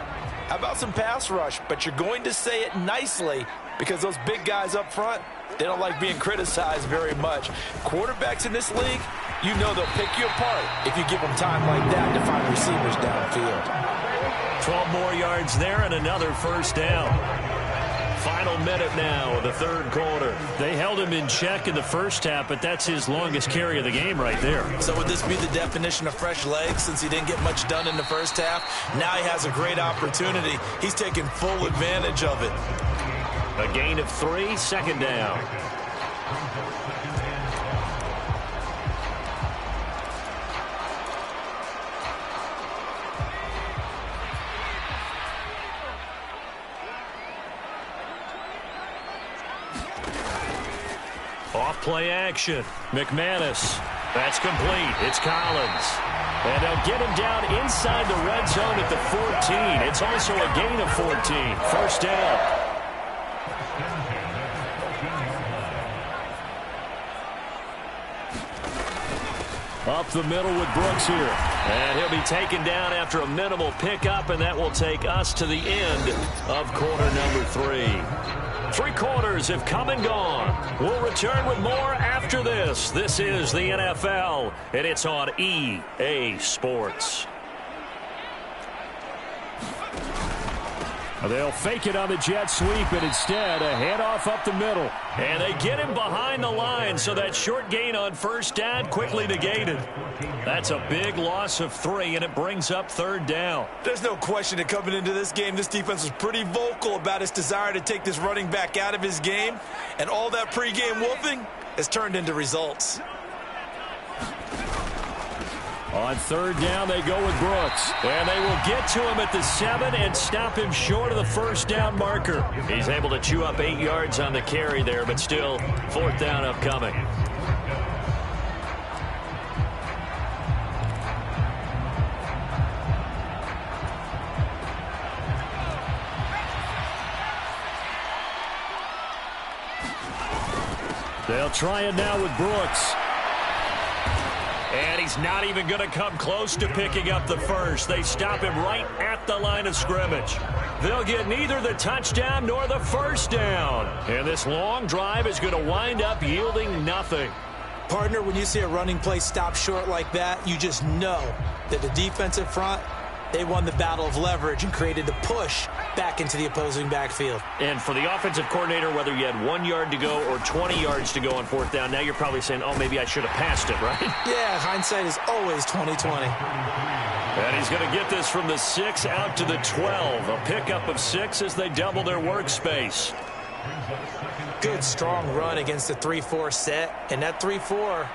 how about some pass rush? But you're going to say it nicely because those big guys up front, they don't like being criticized very much. Quarterbacks in this league, you know they'll pick you apart if you give them time like that to find receivers downfield. 12 more yards there and another 1st down. Final minute now of the 3rd quarter. They held him in check in the first half, but that's his longest carry of the game right there. So would this be the definition of fresh legs since he didn't get much done in the first half? Now he has a great opportunity. He's taking full advantage of it. A gain of 3, 2nd down. Off-play action. McManus. That's complete. It's Collins. And they'll get him down inside the red zone at the 14. It's also a gain of 14. 1st down. Up the middle with Brooks here. And he'll be taken down after a minimal pickup, and that will take us to the end of quarter number 3. 3 quarters have come and gone. We'll return with more after this. This is the NFL, and it's on EA Sports. They'll fake it on the jet sweep, and instead a handoff up the middle. And they get him behind the line, so that short gain on 1st down quickly negated. That's a big loss of 3, and it brings up 3rd down. There's no question that coming into this game, this defense was pretty vocal about its desire to take this running back out of his game, and all that pregame wolfing has turned into results. On 3rd down, they go with Brooks. And they will get to him at the 7 and stop him short of the 1st down marker. He's able to chew up 8 yards on the carry there, but still 4th down upcoming. They'll try it now with Brooks. And he's not even going to come close to picking up the 1st. They stop him right at the line of scrimmage. They'll get neither the touchdown nor the 1st down. And this long drive is going to wind up yielding nothing. Partner, when you see a running play stop short like that, you just know that the defensive front, they won the battle of leverage and created the push back into the opposing backfield. And for the offensive coordinator, whether you had 1 yard to go or 20 yards to go on 4th down, now you're probably saying, oh, maybe I should have passed it, right? Yeah, hindsight is always 20/20. And he's going to get this from the 6 out to the 12. A pickup of 6 as they double their workspace. Good, strong run against the 3-4 set. And that 3-4,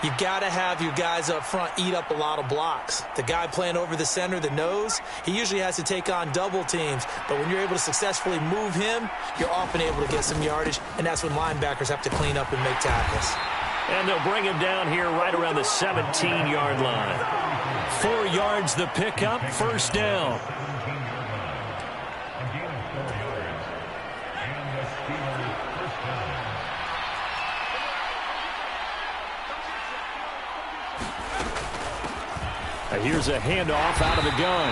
you've got to have your guys up front eat up a lot of blocks. The guy playing over the center, the nose, he usually has to take on double teams. But when you're able to successfully move him, you're often able to get some yardage, and that's when linebackers have to clean up and make tackles. And they'll bring him down here right around the 17-yard line. 4 yards the pickup, 1st down. Here's a handoff out of the gun.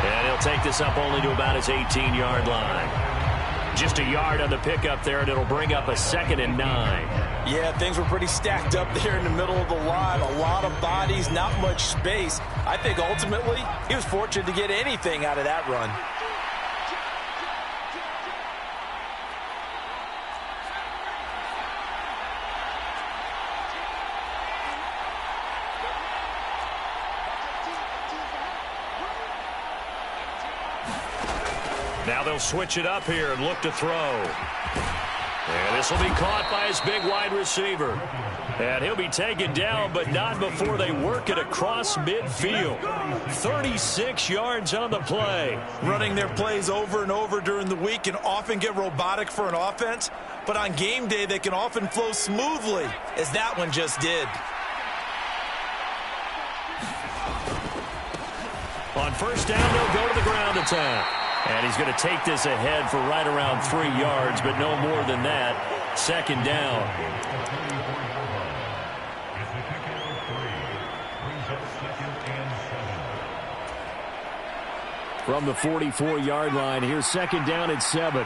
And he'll take this up only to about his 18-yard line. Just a yard on the pickup there, and it'll bring up a 2nd and 9. Yeah, things were pretty stacked up there in the middle of the line. A lot of bodies, not much space. I think ultimately he was fortunate to get anything out of that run. Now they'll switch it up here and look to throw. And this will be caught by his big wide receiver. And he'll be taken down, but not before they work it across midfield. 36 yards on the play. Running their plays over and over during the week can often get robotic for an offense, but on game day they can often flow smoothly, as that one just did. On first down, they'll go to the ground attack. And he's going to take this ahead for right around 3 yards, but no more than that. Second down. From the 44-yard line, here's second down and 7.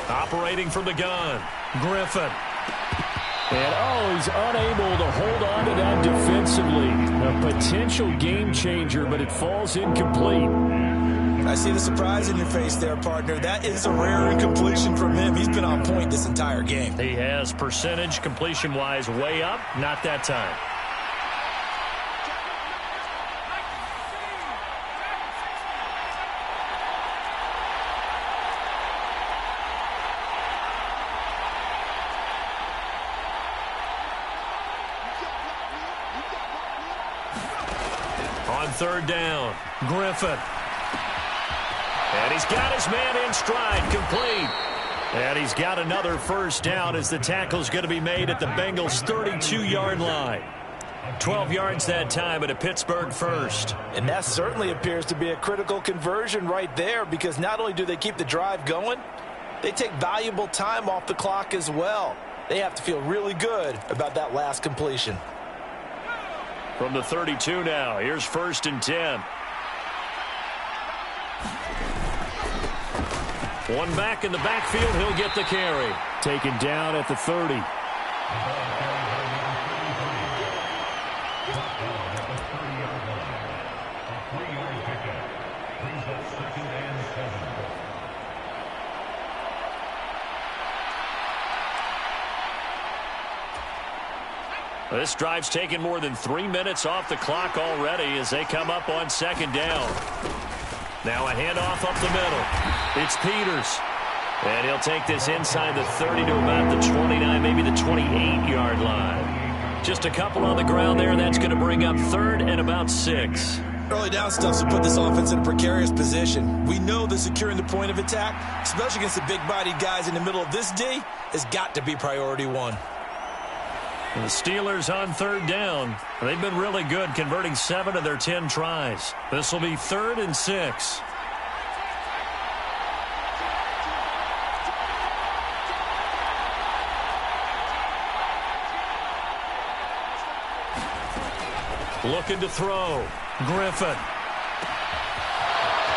Operating from the gun, Griffin. And, he's unable to hold on to that defensively. A potential game changer, but it falls incomplete. I see the surprise in your face there, partner. That is a rare incompletion from him. He's been on point this entire game. He has percentage completion-wise way up, not that time. Third down, Griffin. And he's got his man in stride, complete. And he's got another first down as the tackle's going to be made at the Bengals' 32-yard line. 12 yards that time at a Pittsburgh first. And that certainly appears to be a critical conversion right there, because not only do they keep the drive going, they take valuable time off the clock as well. They have to feel really good about that last completion. From the 32 now, here's first and 10. One back in the backfield, he'll get the carry. Taken down at the 30. This drive's taken more than 3 minutes off the clock already as they come up on second down. Now a handoff up the middle. It's Peters. And he'll take this inside the 30 to about the 29, maybe the 28-yard line. Just a couple on the ground there. That's going to bring up third and about 6. Early down stuff to put this offense in a precarious position. We know that securing the point of attack, especially against the big-bodied guys in the middle of this D, has got to be priority one. The Steelers on third down. They've been really good, converting 7 of their 10 tries. This will be third and 6. Looking to throw. Griffin.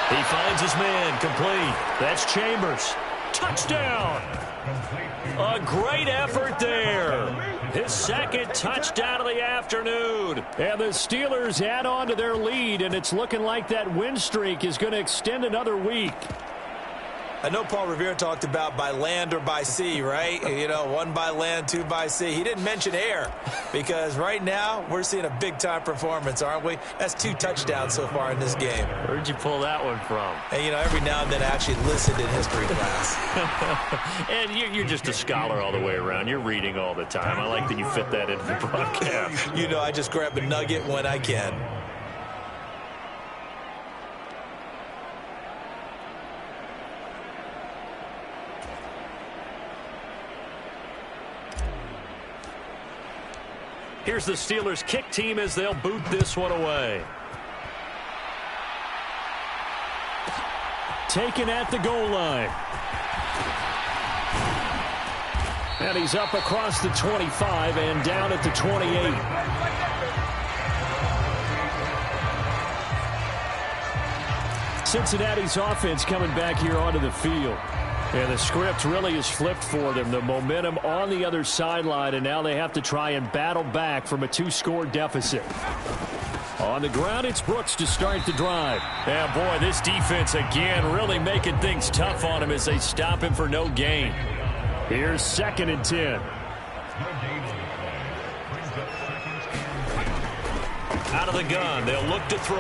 He finds his man, complete. That's Chambers. Touchdown! A great effort there. His second touchdown of the afternoon. And the Steelers add on to their lead, and it's looking like that win streak is going to extend another week. I know Paul Revere talked about by land or by sea, right? You know, 1 by land, 2 by sea. He didn't mention air, because right now we're seeing a big-time performance, aren't we? That's 2 touchdowns so far in this game. Where'd you pull that one from? And, you know, every now and then I actually listened in history class. And you're just a scholar all the way around. You're reading all the time. I like that you fit that into the broadcast. You know, I just grab a nugget when I can. Here's the Steelers kick team as they'll boot this one away. Taken at the goal line. And he's up across the 25 and down at the 28. Cincinnati's offense coming back here onto the field. And the script really is flipped for them. The momentum on the other sideline, and now they have to try and battle back from a 2-score deficit. On the ground, it's Brooks to start the drive. And boy, this defense again really making things tough on him as they stop him for no gain. Here's 2nd and 10. Out of the gun, they'll look to throw.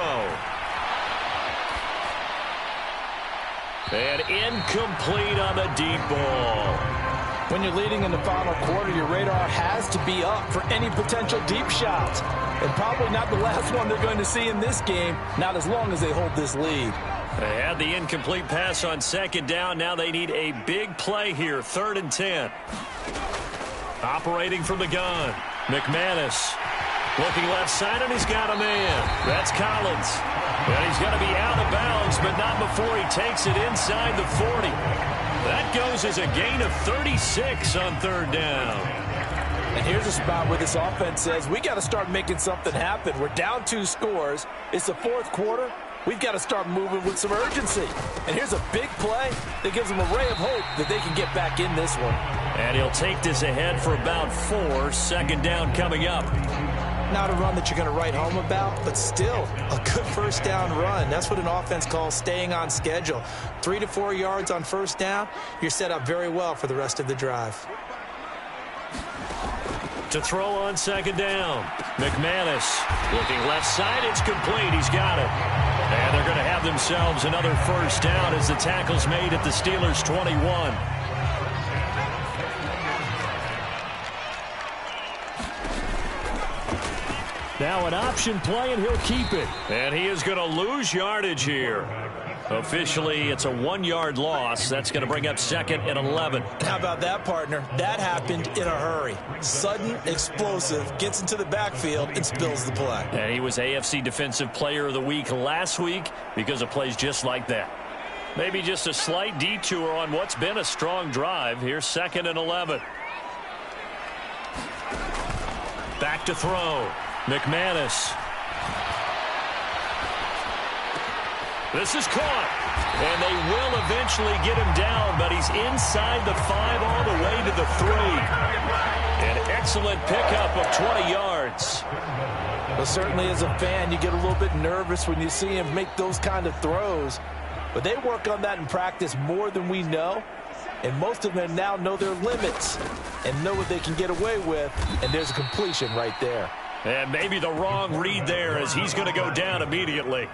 And incomplete on the deep ball. When you're leading in the final quarter, your radar has to be up for any potential deep shots. And probably not the last one they're going to see in this game, not as long as they hold this lead. They had the incomplete pass on 2nd down. Now they need a big play here, 3rd and 10. Operating from the gun, McManus. Looking left side, and he's got a man. That's Collins. And he's going to be out of bounds, but not before he takes it inside the 40. That goes as a gain of 36 on 3rd down. And here's a spot where this offense says, we got to start making something happen. We're down 2 scores. It's the 4th quarter. We've got to start moving with some urgency. And here's a big play that gives them a ray of hope that they can get back in this one. And he'll take this ahead for about 4. 2nd down coming up. Not a run that you're going to write home about, but still a good 1st down run. That's what an offense calls staying on schedule. 3 to 4 yards on 1st down, you're set up very well for the rest of the drive. To throw on 2nd down, McManus looking left side. It's complete. He's got it. And they're going to have themselves another 1st down as the tackle's made at the Steelers' 21. Now an option play, and he'll keep it. And he is going to lose yardage here. Officially, it's a 1-yard loss. That's going to bring up 2nd and 11. How about that, partner? That happened in a hurry. Sudden, explosive, gets into the backfield, and spills the play. And he was AFC Defensive Player of the Week last week because of plays just like that. Maybe just a slight detour on what's been a strong drive. Here's 2nd and 11. Back to throw. McManus. This is caught. And they will eventually get him down, but he's inside the 5 all the way to the 3. An excellent pickup of 20 yards. Well, certainly as a fan, you get a little bit nervous when you see him make those kind of throws. But they work on that in practice more than we know. And most of them now know their limits and know what they can get away with. And there's a completion right there. And maybe the wrong read there as he's going to go down immediately.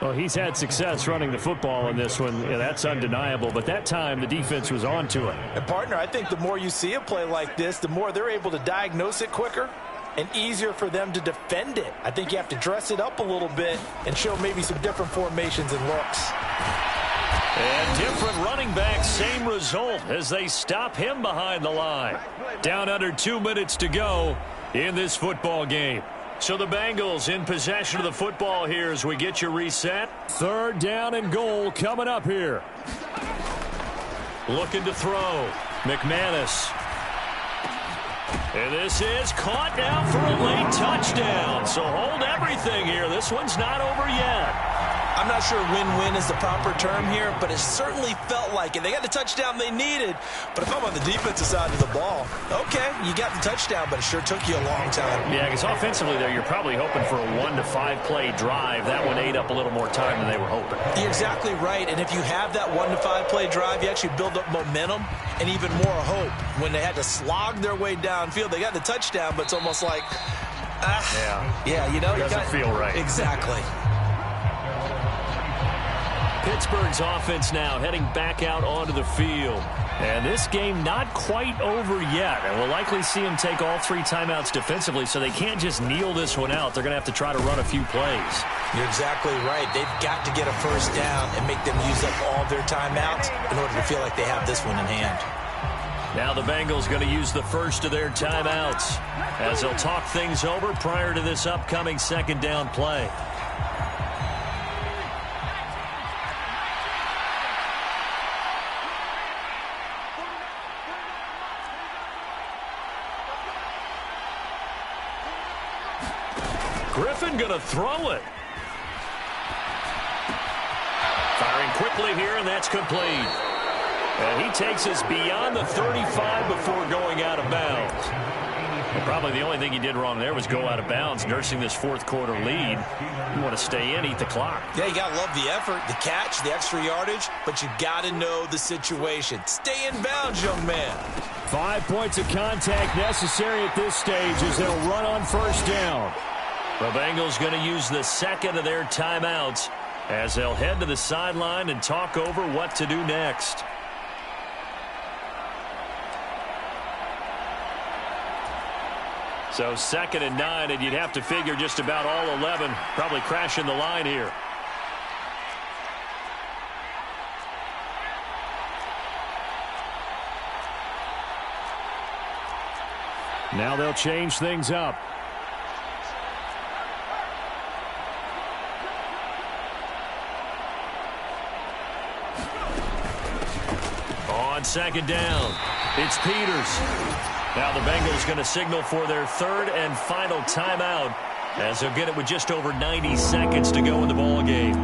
Well, he's had success running the football in this one. Yeah, that's undeniable. But that time, the defense was on to it. And, partner, I think the more you see a play like this, the more they're able to diagnose it quicker and easier for them to defend it. I think you have to dress it up a little bit and show maybe some different formations and looks. And different running backs, same result as they stop him behind the line. Down under 2 minutes to go in this football game. So the Bengals in possession of the football here as we get you reset. 3rd down and goal coming up here. Looking to throw. McManus. And this is caught now for a late touchdown. So hold everything here. This one's not over yet. I'm not sure win-win is the proper term here, but it certainly felt like it. They got the touchdown they needed, but if I'm on the defensive side of the ball, okay, you got the touchdown, but it sure took you a long time. Yeah, because offensively there, you're probably hoping for a 1 to 5 play drive. That one ate up a little more time than they were hoping. You're exactly right, and if you have that 1 to 5 play drive, you actually build up momentum and even more hope. When they had to slog their way downfield, they got the touchdown, but it's almost like, yeah, you know, doesn't feel right. Exactly. Pittsburgh's offense now heading back out onto the field. And this game not quite over yet. And we'll likely see them take all 3 timeouts defensively, so they can't just kneel this one out. They're going to have to try to run a few plays. You're exactly right. They've got to get a 1st down and make them use up all their timeouts in order to feel like they have this one in hand. Now the Bengals going to use the first of their timeouts as they'll talk things over prior to this upcoming 2nd down play. Griffin going to throw it. Firing quickly here, and that's complete. And he takes us beyond the 35 before going out of bounds. Well, probably the only thing he did wrong there was go out of bounds, nursing this fourth quarter lead. You want to stay in, eat the clock. Yeah, you got to love the effort, the catch, the extra yardage, but you got to know the situation. Stay in bounds, young man. 5 points of contact necessary at this stage as they'll run on first down. The Bengals going to use the second of their timeouts as they'll head to the sideline and talk over what to do next. So 2nd and 9, and you'd have to figure just about all 11 probably crashing the line here. Now they'll change things up. On 2nd down, it's Peters. Now the Bengals going to signal for their 3rd and final timeout as they'll get it with just over 90 seconds to go in the ball game.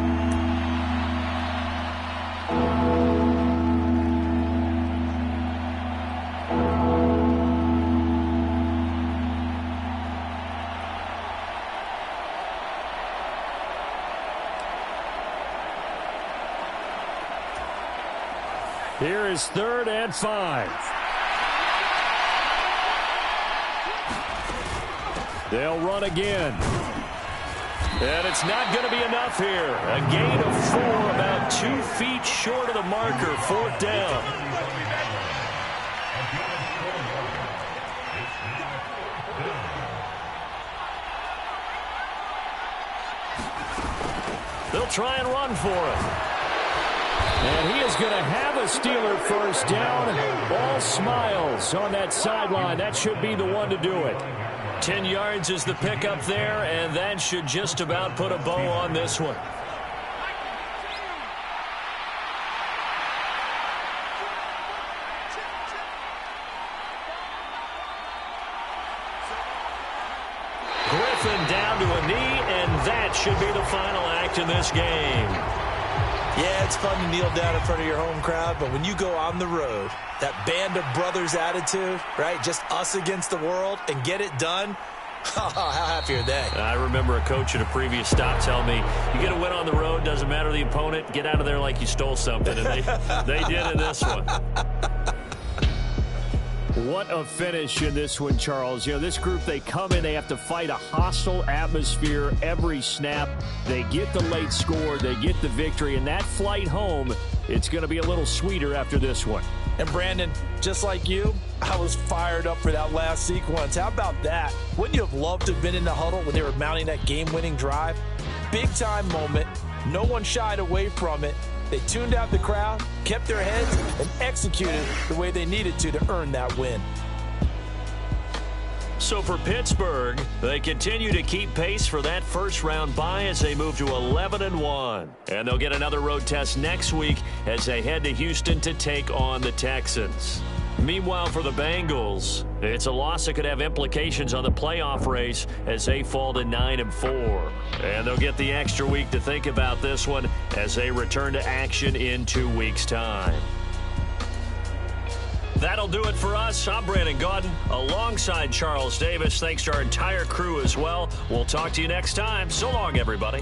Here is 3rd and 5. They'll run again. And it's not going to be enough here. A gain of 4, about 2 feet short of the marker. 4th down. They'll try and run for it. And he is going to have a Steeler first down. All smiles on that sideline. That should be the one to do it. 10 yards is the pickup there, and that should just about put a bow on this one. Griffin down to a knee, and that should be the final act in this game. Yeah, it's fun to kneel down in front of your home crowd, but when you go on the road, that band of brothers attitude, right, just us against the world, and get it done, how happy are they? I remember a coach at a previous stop telling me, you get a win on the road, doesn't matter the opponent, get out of there like you stole something, and they did in this one. What a finish in this one, Charles. You know, this group, they come in, they have to fight a hostile atmosphere every snap. They get the late score, they get the victory, and that flight home, it's going to be a little sweeter after this one. And Brandon, just like you, I was fired up for that last sequence. How about that? Wouldn't you have loved to have been in the huddle when they were mounting that game-winning drive? Big-time moment. No one shied away from it. They tuned out the crowd, kept their heads, and executed the way they needed to earn that win. So for Pittsburgh, they continue to keep pace for that first-round bye as they move to 11-1. And they'll get another road test next week as they head to Houston to take on the Texans. Meanwhile, for the Bengals, it's a loss that could have implications on the playoff race as they fall to 9-4. And they'll get the extra week to think about this one as they return to action in 2 weeks' time. That'll do it for us. I'm Brandon Gaudin alongside Charles Davis. Thanks to our entire crew as well. We'll talk to you next time. So long, everybody.